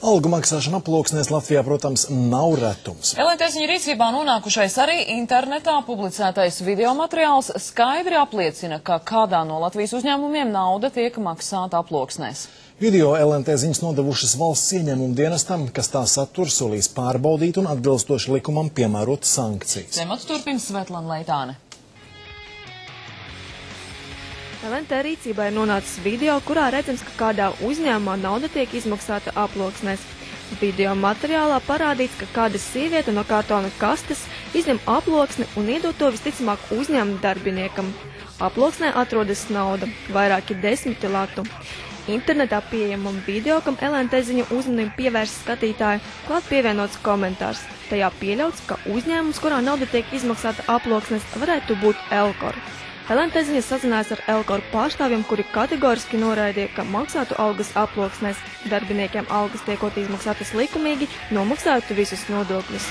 Algu maksāšana aploksnēs Latvijā, protams, nav retums. LNT ziņu rīcībā nonākušais arī internetā publicētais videomateriāls skaidri apliecina, ka kādā no Latvijas uzņēmumiem nauda tiek maksāta aploksnēs. Video LNT ziņas nodevušas valsts ieņēmumu dienestam, kas tā satura solīs pārbaudīt un atbilstoši likumam piemērot sankcijas. Tematu turpina Svetlana Leitāne. LNT rīcībā ir nonācis video, kurā redzams, ka kādā uzņēmumā nauda tiek izmaksāta aploksnēs. Video materiālā parādīts, ka kāda sieviete no kartona kastes izņem aploksni un iedod to visticamāk uzņēmuma darbiniekam. Aploksnē atrodas nauda, vairāki 10 latu. Internetā pieejamam video, kam LNT ziņu uzmanību pievērš skatītāji, klāt pievienots komentārs. Tajā pieļauts, ka uzņēmums, kurā nauda tiek izmaksāta aploksnēs, varētu būt Elkor. LNT ziņas sazinājās ar Elkoru pārstāvjiem, kuri kategoriski noraidīja, ka maksātu algas aploksnēs. Darbiniekiem algas tiekot izmaksātas likumīgi, nomaksājot visus nodokļus.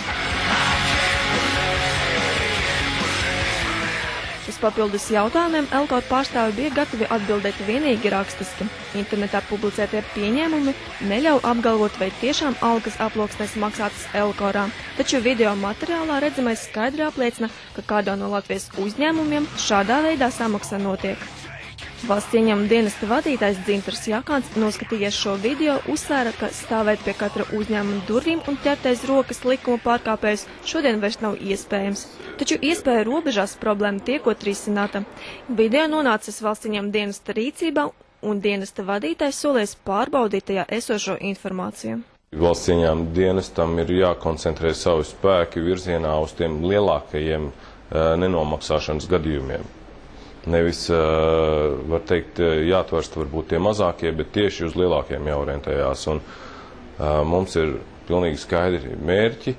Uz papildus jautājumiem Elkoru pārstāvi bija gatavi atbildēt vienīgi rakstiski. Internetā publicētie pieņēmumi neļauj apgalvot, vai tiešām algas aploksnēs maksātas Elkorā, taču video materiālā redzamais skaidri apliecina, ka kādā no Latvijas uzņēmumiem šādā veidā samaksa notiek. Valsts ieņēmuma dienesta vadītājs Dzintars Jakāns, noskatījies šo video, uzsvēra, ka stāvēt pie katra uzņēmuma durvīm un ķertais rokas likuma pārkāpējus šodien vairs nav iespējams. Taču iespēja robežās problēma tiekot risināta. Video nonācis valsts ieņēmuma dienesta rīcībā un dienesta vadītājs solies pārbaudīt tajā esošo informāciju. Valsts ieņēmuma dienestam ir jākoncentrē savu spēku virzienā uz tiem lielākajiem nenomaksāšanas gadījumiem. Nevis, var teikt, jāatvarst varbūt tie mazākie, bet tieši uz lielākiem jāorientējās. Un mums ir pilnīgi skaidri mērķi,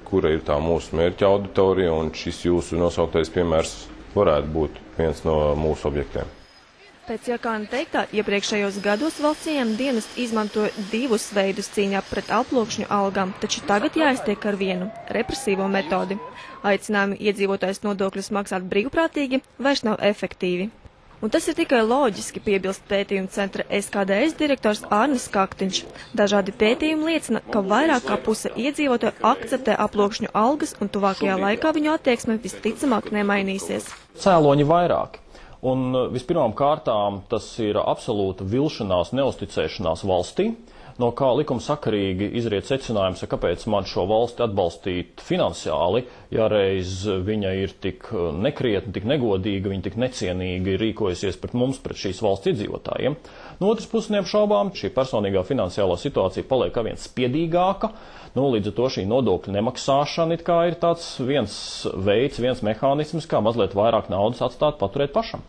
kura ir tā mūsu mērķa auditorija, un šis jūsu nosauktais piemērs varētu būt viens no mūsu objektiem. Pēc Jakāna teiktā, iepriekšējos gados valsts ieņēmuma dienests izmantoja divus veidus cīņā pret aploksņu algām, taču tagad jāiztiek ar vienu – represīvo metodi. Aicinājumi iedzīvotājs nodokļus maksāt brīvprātīgi vairs nav efektīvi. Un tas ir tikai loģiski, piebilst pētījuma centra SKDS direktors Arnis Kaktiņš. Dažādi pētījumi liecina, ka vairāk kā puse iedzīvotāju akceptē aploksņu algas un tuvākajā laikā viņu attieksme visticamāk nemainīsies. Cēloņi vairāki. Un vispirmām kārtām tas ir absolūta vilšanās, neusticēšanās valstī, no kā likumsakarīgi izriet secinājums, kāpēc man šo valsti atbalstīt finansiāli, ja reiz viņa ir tik nekrietni, tik negodīga, viņa tik necienīgi rīkojusies pret mums, pret šīs valsts iedzīvotājiem. No otras puses, neapšaubām, šī personīgā finansiālā situācija paliek kā viens spiedīgāka, līdz ar to šī nodokļu nemaksāšana it kā ir tāds viens veids, viens mehānisms, kā mazliet vairāk naudas atstāt paturēt pašam.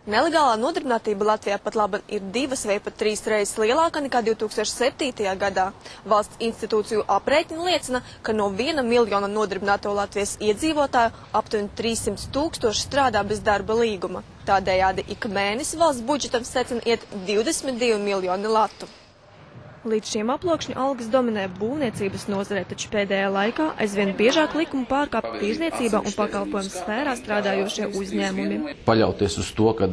Nelegālā nodarbinātība Latvijā pat labi ir 2 vai pat 3 reizes lielāka nekā 2007. gadā. Valsts institūciju aprēķini liecina, ka no 1 miljona nodarbināto Latvijas iedzīvotāju aptuveni 300 000 strādā bez darba līguma. Tādējādi ik mēnesi valsts budžetam secina iet 22 miljoni latu. Līdz šiem aploksņu algas dominē būvniecības nozarē, taču pēdējā laikā aizvien biežāk likumu pārkāp tirzniecībā un pakalpojumu sfērā strādājošie uzņēmumi. Paļauties uz to, ka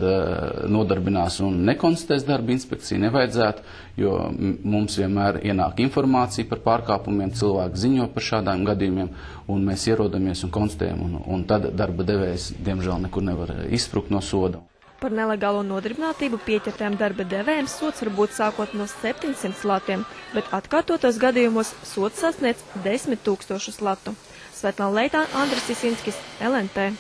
nodarbinās un nekonstatēs darba inspekcija nevajadzētu, jo mums vienmēr ienāk informācija par pārkāpumiem, cilvēki ziņo par šādām gadījumiem, un mēs ierodamies un konstatējam, un tad darba devējs, diemžēl, nekur nevar izsprukt no soda. Par nelegālo nodarbinātību pieķertiem darba devējiem sots var būt sākot no 700 latiem, bet atkārtotos gadījumos sots sasniedz 10 000 latu. Svetlana Leitāne, Andris Cisinskis, LNT.